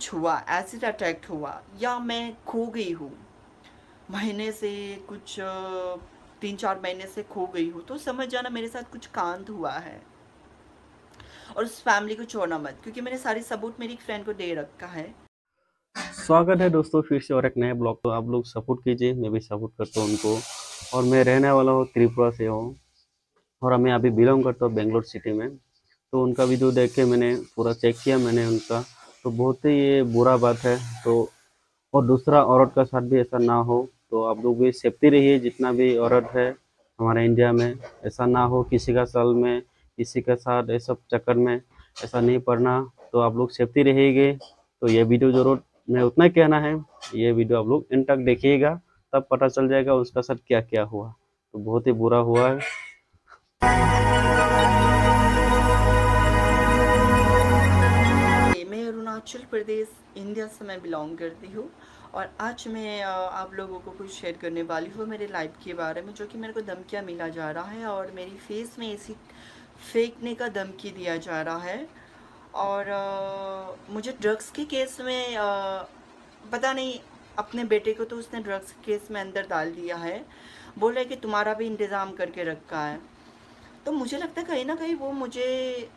कुछ हुआ, acid attack हुआ, या मैं खो गई हूँ महीने से, कुछ 3-4 महीने से खो गई हूँ, तो समझ जाना मेरे साथ कुछ कांड हुआ है। और उस फैमिली को छोड़ना मत, क्योंकि मैंने सारी सबूत मेरी फ्रेंड को दे रखा है। स्वागत है दोस्तों फिर से और एक नए ब्लॉग। तो आप लोग सपोर्ट कीजिए, मैं भी सपोर्ट करता हूँ उनको। और मैं रहने वाला हूँ त्रिपुरा से हूँ और मैं अभी बिलोंग करता हूँ बेंगलोर सिटी में। तो उनका वीडियो देख के मैंने पूरा चेक किया मैंने उनका, तो बहुत ही ये बुरा बात है। तो और दूसरा औरत का साथ भी ऐसा ना हो, तो आप लोग भी सेफ्टी रहिए। जितना भी औरत है हमारे इंडिया में, ऐसा ना हो किसी का साल में किसी के साथ ये सब चक्कर में ऐसा नहीं पड़ना। तो आप लोग सेफ्टी रहेंगे। तो ये वीडियो जरूर, मैं उतना ही कहना है, ये वीडियो आप लोग इन तक देखिएगा, तब पता चल जाएगा उसका साथ क्या क्या हुआ। तो बहुत ही बुरा हुआ है। मैं अरुणाचल प्रदेश इंडिया से मैं बिलोंग करती हूँ। और आज मैं आप लोगों को कुछ शेयर करने वाली हूँ मेरे लाइफ के बारे में, जो कि मेरे को धमकियाँ मिला जा रहा है और मेरी फेस में एसिड फेंकने का धमकी दिया जा रहा है। और मुझे ड्रग्स के केस में पता नहीं, अपने बेटे को तो उसने ड्रग्स के केस में अंदर डाल दिया है। बोल रहा है कि तुम्हारा भी इंतज़ाम करके रखा है। तो मुझे लगता है कहीं ना कहीं वो मुझे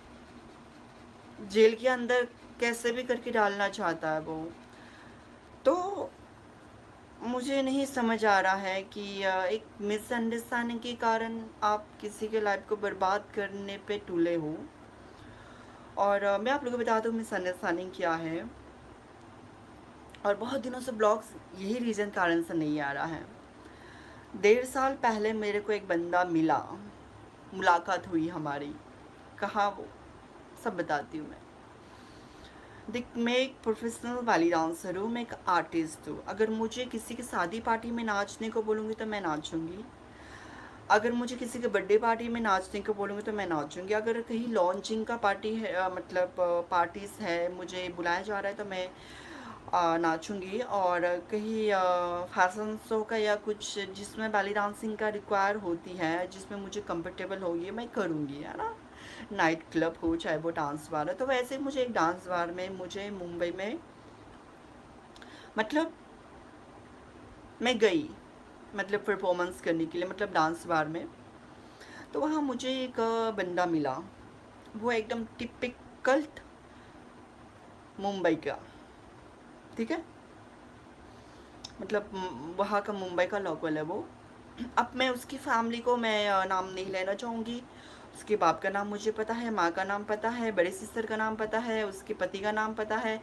जेल के अंदर कैसे भी करके डालना चाहता है वो। तो मुझे नहीं समझ आ रहा है कि एक मिसअंडरस्टैंडिंग के कारण आप किसी के लाइफ को बर्बाद करने पे तुले हो। और मैं आप लोगों को बता दूँ मिसअंडरस्टैंडिंग क्या है। और बहुत दिनों से ब्लॉग्स यही रीज़न कारण से नहीं आ रहा है। 1.5 साल पहले मेरे को एक बंदा मिला, मुलाकात हुई हमारी। कहाँ वो, सब बताती हूँ मैं। देख, मैं एक प्रोफेशनल बैली डांसर हूँ, मैं एक आर्टिस्ट हूँ। अगर मुझे किसी की शादी पार्टी में नाचने को बोलूँगी तो मैं नाचूंगी। अगर मुझे किसी के बर्थडे पार्टी में नाचने को बोलूँगी तो मैं नाचूंगी। अगर कहीं लॉन्चिंग का पार्टी है, मतलब पार्टीज़ है, मुझे बुलाया जा रहा है तो मैं नाचूंगी। और कहीं फैशन शो का या कुछ जिसमें बैली डांसिंग का रिक्वायर होती है, जिसमें मुझे कंफर्टेबल होगी, मैं करूँगी, है ना। नाइट क्लब हो चाहे वो डांस बार है। तो वैसे मुझे एक डांस बार में, मुझे मुंबई में, मतलब मैं गई, मतलब परफॉर्मेंस करने के लिए, मतलब डांस बार में। तो वहाँ मुझे एक बंदा मिला, वो एकदम टिपिकल मुंबई का, ठीक है, मतलब वहाँ का मुंबई का लोकल है वो। अब मैं उसकी फैमिली को मैं नाम नहीं लेना चाहूँगी। उसके बाप का नाम मुझे पता है, माँ का नाम पता है, बड़े सिस्टर का नाम पता है, उसके पति का नाम पता है,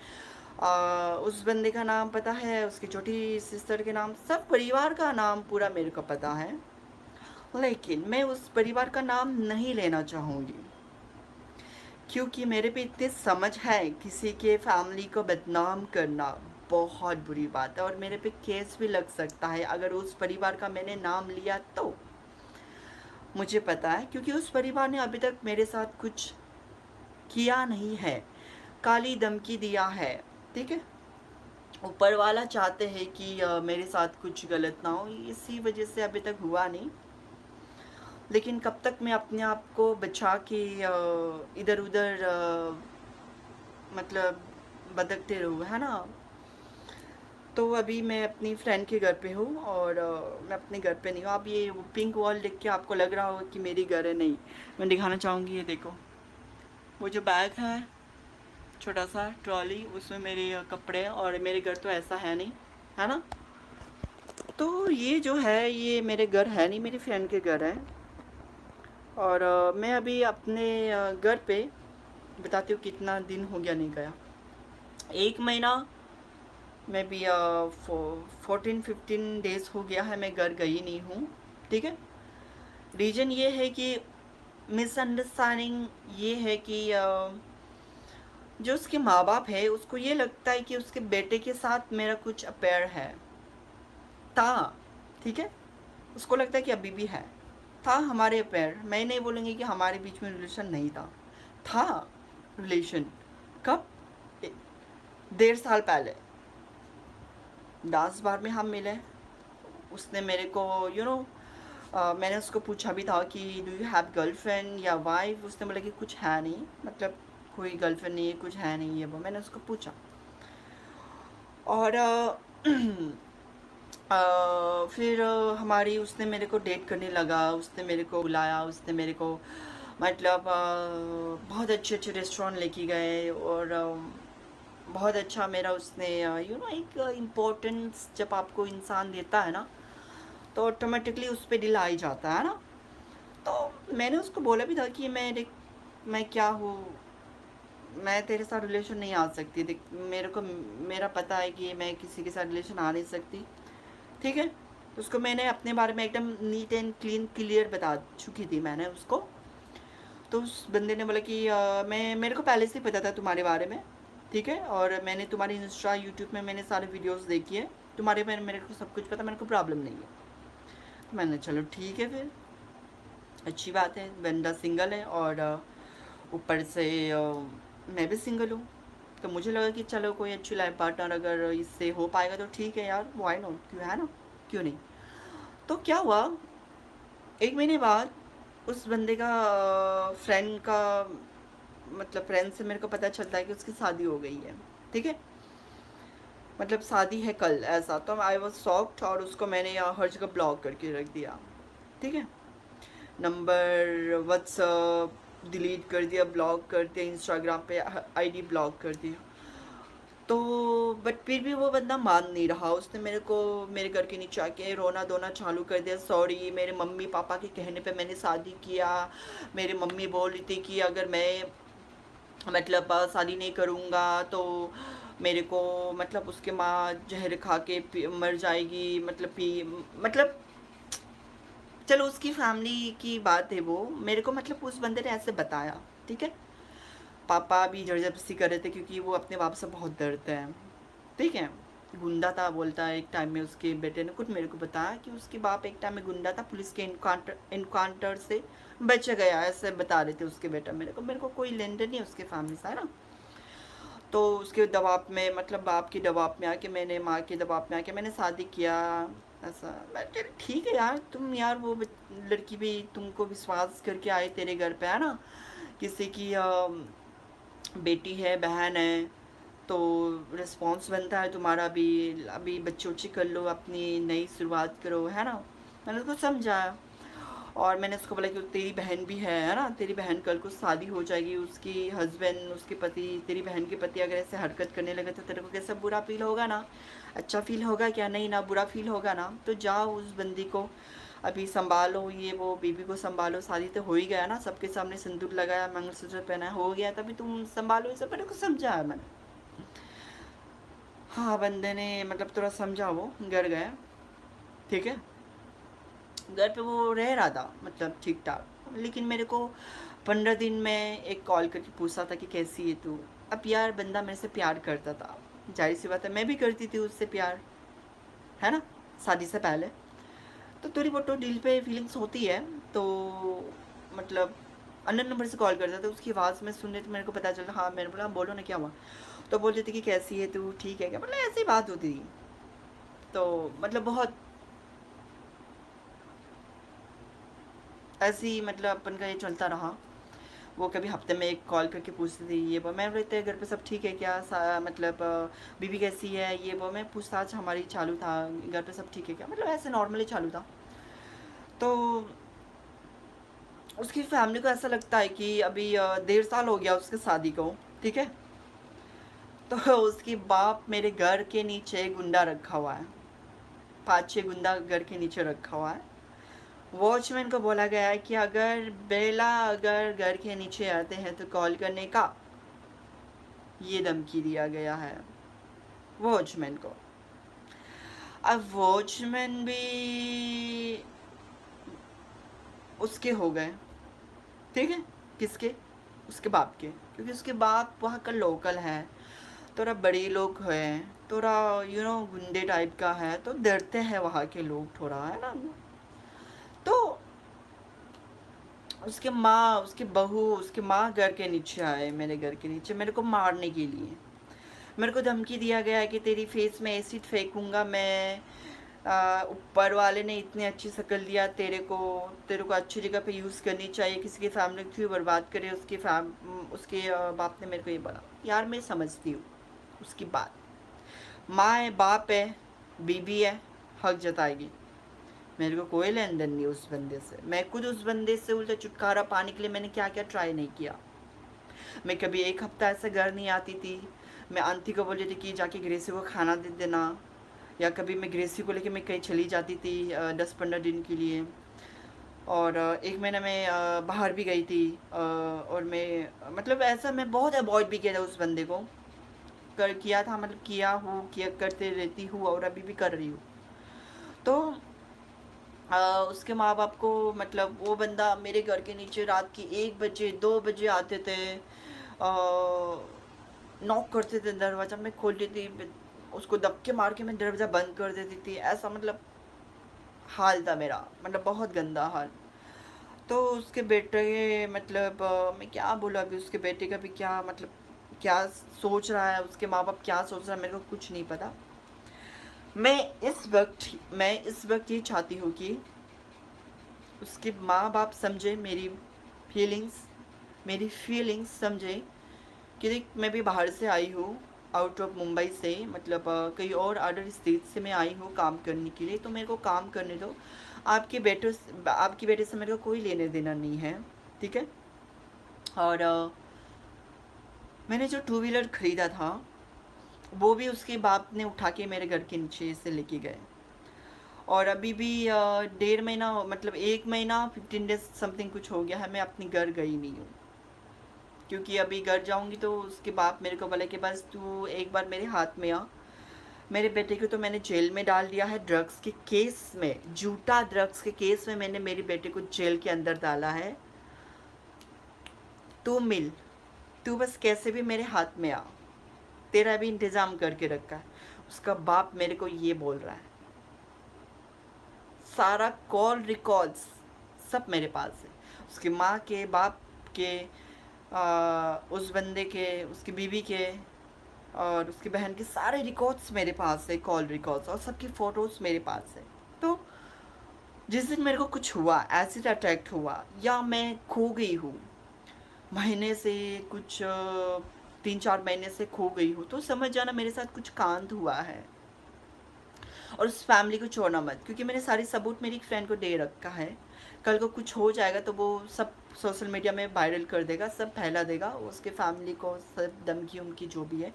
उस बंदे का नाम पता है, उसकी छोटी सिस्टर के नाम, सब परिवार का नाम पूरा मेरे को पता है। लेकिन मैं उस परिवार का नाम नहीं लेना चाहूँगी, क्योंकि मेरे पे इतनी समझ है, किसी के फैमिली को बदनाम करना बहुत बुरी बात है और मेरे पे केस भी लग सकता है अगर उस परिवार का मैंने नाम लिया तो। मुझे पता है, क्योंकि उस परिवार ने अभी तक मेरे साथ कुछ किया नहीं है, काली धमकी दिया है, ठीक है। ऊपर वाला चाहते हैं कि मेरे साथ कुछ गलत ना हो, इसी वजह से अभी तक हुआ नहीं। लेकिन कब तक मैं अपने आप को बचा के इधर उधर मतलब भटकते रहूँ, है ना। तो अभी मैं अपनी फ्रेंड के घर पे हूँ और मैं अपने घर पे नहीं हूँ। अब ये पिंक वॉल देख के आपको लग रहा होगा कि मेरी घर है, नहीं। मैं दिखाना चाहूँगी, ये देखो, वो जो बैग है, छोटा सा ट्रॉली, उसमें मेरे कपड़े, और मेरे घर तो ऐसा है नहीं, है ना। तो ये जो है, ये मेरे घर है नहीं, मेरी फ्रेंड के घर है। और मैं अभी अपने घर पे बताती हूँ कितना दिन हो गया नहीं गया। 1 महीना में भी 14-15 डेज हो गया है मैं घर गई नहीं हूँ, ठीक है। रीज़न ये है कि मिसअंडरस्टैंडिंग ये है कि जो उसके माँ बाप है उसको ये लगता है कि उसके बेटे के साथ मेरा कुछ अफेयर है, था, ठीक है। उसको लगता है कि अभी भी है, था हमारे अफेयर। मैं नहीं बोलूँगी कि हमारे बीच में रिलेशन नहीं था रिलेशन। कब? 1.5 साल पहले डांस बार में हम मिले। उसने मेरे को मैंने उसको पूछा भी था कि डू यू हैव गर्लफ्रेंड या वाइफ। उसने बोला कि कुछ है नहीं, मतलब कोई गर्लफ्रेंड नहीं है, कुछ है नहीं है वो। मैंने उसको पूछा, और फिर हमारी उसने मेरे को डेट करने लगा, उसने मेरे को बुलाया, उसने मेरे को मतलब बहुत अच्छे अच्छे रेस्टोरेंट लेके गए, और बहुत अच्छा मेरा उसने एक इम्पोर्टेंस जब आपको इंसान देता है ना, तो ऑटोमेटिकली उस पर दिल आ ही जाता है ना। तो मैंने उसको बोला भी था कि मैं क्या हूँ, मैं तेरे साथ रिलेशन नहीं आ सकती, देख मेरे को, मेरा पता है कि मैं किसी के साथ रिलेशन आ नहीं सकती, ठीक है। तो उसको मैंने अपने बारे में एकदम नीट एंड क्लीन क्लियर बता चुकी थी मैंने उसको। तो उस बंदे ने बोला कि मेरे को पहले से ही पता था तुम्हारे बारे में, ठीक है, और मैंने तुम्हारी इंस्टा यूट्यूब में मैंने सारे वीडियोस देखी है तुम्हारे में, मेरे को सब कुछ पता, मेरे को प्रॉब्लम नहीं है। तो मैंने चलो ठीक है फिर, अच्छी बात है, बंदा सिंगल है, और ऊपर से मैं भी सिंगल हूँ। तो मुझे लगा कि चलो कोई अच्छी लाइफ पार्टनर अगर इससे हो पाएगा तो ठीक है यार, व्हाई नॉट, क्यों है ना, क्यों नहीं। तो क्या हुआ, 1 महीने बाद उस बंदे का फ्रेंड का, मतलब फ्रेंड से मेरे को पता चलता है कि उसकी शादी हो गई है, ठीक है, मतलब शादी है कल, ऐसा। तो आई वॉज शॉक्ड, और उसको मैंने यहाँ हर जगह ब्लॉक करके रख दिया, ठीक है, नंबर, व्हाट्सअप डिलीट कर दिया, ब्लॉक कर दिया, इंस्टाग्राम पे आईडी ब्लॉक कर दी। तो बट फिर भी वो बंदा मान नहीं रहा, उसने मेरे को मेरे घर के नीचे आके रोना धोना चालू कर दिया, सॉरी मेरे मम्मी पापा के कहने पे मैंने शादी किया, मेरी मम्मी बोल रही थी कि अगर मैं मतलब शादी नहीं करूँगा तो मेरे को मतलब उसके माँ जहर खा के मर जाएगी, मतलब मतलब चलो उसकी फैमिली की बात है वो, मेरे को मतलब उस बंदे ने ऐसे बताया, ठीक है। पापा भी जबरदस्ती कर रहे थे क्योंकि वो अपने बाप से बहुत डरते हैं, ठीक है। गुंडा था बोलता है, एक टाइम में उसके बेटे ने खुद मेरे को बताया कि उसके बाप एक टाइम में गुंडा था, पुलिस के इनकाउंटर से बच गया, ऐसे बता रहे थे उसके बेटा मेरे को कोई लेन देन नहीं है उसके फैमिली से, है ना। तो उसके दबाव में, मतलब बाप के दबाव में आके, मैंने माँ के दबाव में आके मैंने शादी किया, ऐसा। मैं चल ठीक है यार, तुम यार वो लड़की भी तुमको विश्वास करके आए तेरे घर पे, है ना, किसी की बेटी है, बहन है, तो रिस्पॉन्स बनता है तुम्हारा भी, अभी बच्चे उच्चे कर लो, अपनी नई शुरुआत करो, है ना। मैंने उसको समझाया, और मैंने उसको बोला कि तेरी बहन भी है ना, तेरी बहन कल को शादी हो जाएगी, उसकी हस्बैंड, उसके पति, तेरी बहन के पति अगर ऐसे हरकत करने लगे तो तेरे को कैसा बुरा फील होगा ना, अच्छा फील होगा क्या, नहीं ना, बुरा फील होगा ना। तो जाओ उस बंदी को अभी संभालो, ये वो बीबी को संभालो, शादी तो हो ही गया ना, सबके सामने सिंदूर लगाया, मंगलसूत्र पहना, हो गया, तभी तुम संभालो, इसे मेरे को समझाया मैंने। हाँ, बंदे ने मतलब थोड़ा समझा, वो घर गया, ठीक है, घर पे वो रह रहा था मतलब ठीक ठाक, लेकिन मेरे को 15 दिन में एक कॉल करके पूछा था कि कैसी है तू। अब यार बंदा मेरे से प्यार करता था, जाहिर सी बात है मैं भी करती थी उससे प्यार, है ना, शादी से पहले। तो थोड़ी बहुत तो दिल पे फीलिंग्स होती है, तो मतलब अननोन नंबर से कॉल करता था, उसकी आवाज़ में सुनने तो मेरे को पता चला, हाँ मैंने बोला बोलो ना क्या हुआ। तो बोलती थी कि कैसी है तू, ठीक है क्या, मतलब ऐसी बात होती थी। तो मतलब बहुत ऐसी मतलब अपन का ये चलता रहा। वो कभी हफ्ते में एक कॉल करके पूछती थी, ये वो, मैं बोलते घर पे सब ठीक है क्या, मतलब बीवी कैसी है, ये वो, मैं पूछताछ हमारी चालू था, घर पे सब ठीक है क्या, मतलब ऐसे नॉर्मली चालू था। तो उसकी फैमिली को ऐसा लगता है कि अभी 1.5 साल हो गया उसके शादी को, ठीक है। तो उसकी बाप मेरे घर के नीचे गुंडा रखा हुआ है, 5-6 गुंडा घर के नीचे रखा हुआ है। वॉचमैन को बोला गया है कि अगर बेला अगर घर के नीचे आते हैं तो कॉल करने का, ये धमकी दिया गया है वॉचमैन को। अब वॉचमैन भी उसके हो गए, ठीक है, किसके, उसके बाप के, क्योंकि उसके बाप वहाँ का लोकल है, थोड़ा बड़े लोग हैं, थोड़ा गुंडे टाइप का है, तो डरते हैं वहाँ के लोग थोड़ा, है ना। तो उसके माँ, उसकी बहू, उसके माँ घर के नीचे आए, मेरे घर के नीचे मेरे को मारने के लिए। मेरे को धमकी दिया गया है कि तेरी फेस में एसिड फेंकूंगा मैं, ऊपर वाले ने इतनी अच्छी शक्ल दिया तेरे को अच्छी जगह पे यूज़ करनी चाहिए, किसी की फैमिली क्यों बर्बाद करे। उसके बाप ने मेरे को ये बोला। यार मैं समझती हूँ उसकी बात, माँ है, बाप है, बीवी है, हक जताएगी। मेरे को कोई लेन देन नहीं उस बंदे से। मैं खुद उस बंदे से उल्टा छुटकारा पाने के लिए मैंने क्या क्या ट्राई नहीं किया। मैं कभी एक हफ्ता ऐसे घर नहीं आती थी। मैं आंटी को बोली थी कि जाके ग्रेसी को खाना दे देना, या कभी मैं ग्रेसी को लेके मैं कहीं चली जाती थी 10-15 दिन के लिए। और 1 महीना मैं बाहर भी गई थी। और मैं मतलब ऐसा मैं बहुत अवॉइड भी किया था उस बंदे को। कर किया था, मतलब किया हूँ, किया करते रहती हूँ और अभी भी कर रही हूँ। तो उसके माँ बाप को मतलब वो बंदा मेरे घर के नीचे रात की 1 बजे 2 बजे आते थे, नॉक करते थे दरवाज़ा, मैं खोलती थी, उसको धक्के मार के मैं दरवाज़ा बंद कर देती थी। ऐसा मतलब हाल था मेरा, मतलब बहुत गंदा हाल। तो उसके बेटे मतलब मैं क्या बोलूँ अभी, उसके बेटे का भी क्या मतलब क्या सोच रहा है, उसके माँ बाप क्या सोच रहा है, मेरे को कुछ नहीं पता। मैं इस वक्त ये चाहती हूँ कि उसके माँ बाप समझे मेरी फीलिंग्स समझे कि देख मैं भी बाहर से आई हूँ, आउट ऑफ मुंबई से, मतलब कहीं और अदर स्टेट से मैं आई हूँ काम करने के लिए, तो मेरे को काम करने दो। आपके बेटे से मेरे को कोई लेने देना नहीं है, ठीक है। और मैंने जो 2 व्हीलर ख़रीदा था वो भी उसके बाप ने उठा के मेरे घर के नीचे से लेके गए। और अभी भी 1.5 महीना मतलब 1 महीना 15 डेज समथिंग कुछ हो गया है, मैं अपने घर गई नहीं हूँ। क्योंकि अभी घर जाऊँगी तो उसके बाप मेरे को बोले कि बस तू एक बार मेरे हाथ में आ। मेरे बेटे को तो मैंने जेल में डाल दिया है ड्रग्स के केस में, झूठा ड्रग्स के केस में मैंने मेरे बेटे को जेल के अंदर डाला है। तू बस कैसे भी मेरे हाथ में आ, तेरा भी इंतज़ाम करके रखा है। उसका बाप मेरे को ये बोल रहा है, सारा कॉल रिकॉर्ड्स सब मेरे पास है, उसकी माँ के, बाप के, उस बंदे के, उसकी बीवी के और उसकी बहन के सारे रिकॉर्ड्स मेरे पास है, कॉल रिकॉर्ड्स और सबकी फ़ोटोज़ मेरे पास है। तो जिस दिन मेरे को कुछ हुआ, एसिड अटैक हुआ या मैं खो गई हूँ, महीने से कुछ 3-4 महीने से खो गई हूँ, तो समझ जाना मेरे साथ कुछ कांड हुआ है। और उस फैमिली को छोड़ना मत, क्योंकि मैंने सारी सबूत मेरी फ्रेंड को दे रखा है। कल को कुछ हो जाएगा तो वो सब सोशल मीडिया में वायरल कर देगा, सब फैला देगा, उसके फैमिली को सब धमकी उनकी जो भी है।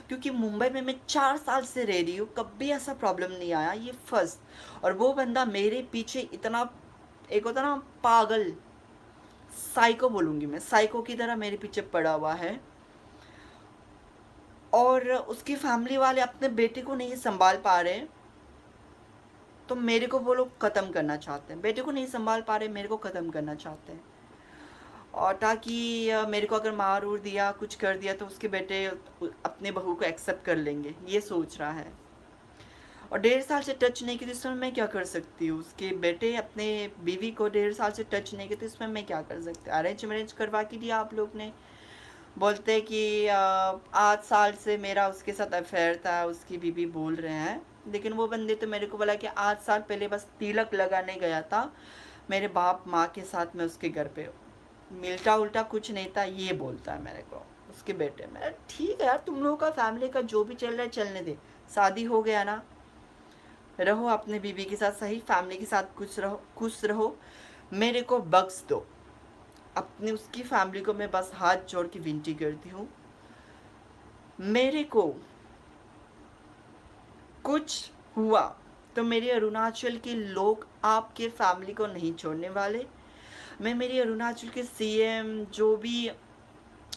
क्योंकि मुंबई में मैं 4 साल से रह रही हूँ, कभी ऐसा प्रॉब्लम नहीं आया, ये फर्स्ट। और वो बंदा मेरे पीछे इतना, एक होता ना पागल, साइको बोलूँगी मैं, साइको की तरह मेरे पीछे पड़ा हुआ है। और उसकी फैमिली वाले अपने बेटे को नहीं संभाल पा रहे, तो मेरे को वो लोग ख़त्म करना चाहते हैं। बेटे को नहीं संभाल पा रहे, मेरे को ख़त्म करना चाहते हैं। और ताकि मेरे को अगर मार उर दिया, कुछ कर दिया, तो उसके बेटे अपने बहू को एक्सेप्ट कर लेंगे, ये सोच रहा है। और 1.5 साल से टच नहीं की तो इसमें मैं क्या कर सकती हूँ। उसके बेटे अपने बीवी को 1.5 साल से टच नहीं की तो इसमें मैं क्या कर सकती हूँ। अरेंज मैरेज करवा के दिया आप लोग ने, बोलते कि 8 साल से मेरा उसके साथ अफेयर था, उसकी बीवी बोल रहे हैं। लेकिन वो बंदे तो मेरे को बोला कि 8 साल पहले बस तिलक लगाने गया था मेरे बाप माँ के साथ में उसके घर पे, मिलता उल्टा कुछ नहीं था, ये बोलता है मेरे को उसके बेटे। मैं ठीक है यार, तुम लोगों का फैमिली का जो भी चल रहा है चलने दे, शादी हो गया ना, रहो अपने बीवी के साथ सही, फैमिली के साथ खुश रहो, मेरे को बख्श दो। अपनी उसकी फैमिली को मैं बस हाथ जोड़ के विनती करती हूँ, मेरे को कुछ हुआ तो मेरे अरुणाचल के लोग आपके फैमिली को नहीं छोड़ने वाले। मैं मेरी अरुणाचल के सीएम जो भी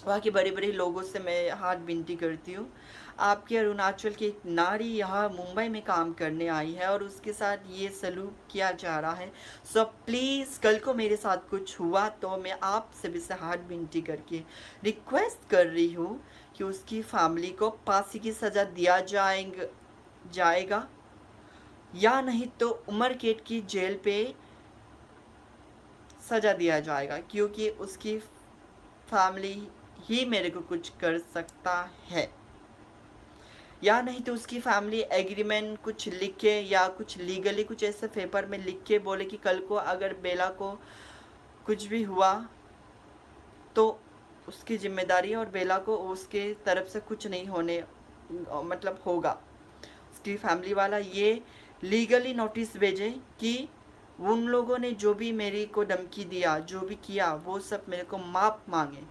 वहाँ के बड़े बड़े लोगों से मैं हाथ विनती करती हूँ, आपके अरुणाचल की एक नारी यहाँ मुंबई में काम करने आई है और उसके साथ ये सलूक किया जा रहा है। सो प्लीज़ कल को मेरे साथ कुछ हुआ तो मैं आप सभी से हाथ विनती करके रिक्वेस्ट कर रही हूँ कि उसकी फैमिली को फांसी की सज़ा दिया जाएगा या नहीं तो उम्र कैद की जेल पे सज़ा दिया जाएगा, क्योंकि उसकी फैमिली ही मेरे को कुछ कर सकता है। या नहीं तो उसकी फैमिली एग्रीमेंट कुछ लिख के या कुछ लीगली कुछ ऐसे पेपर में लिख के बोले कि कल को अगर बेला को कुछ भी हुआ तो उसकी जिम्मेदारी है और बेला को उसके तरफ से कुछ नहीं होने मतलब होगा। उसकी फैमिली वाला ये लीगली नोटिस भेजे कि उन लोगों ने जो भी मेरी को धमकी दिया, जो भी किया, वो सब मेरे को माफ़ माँगे।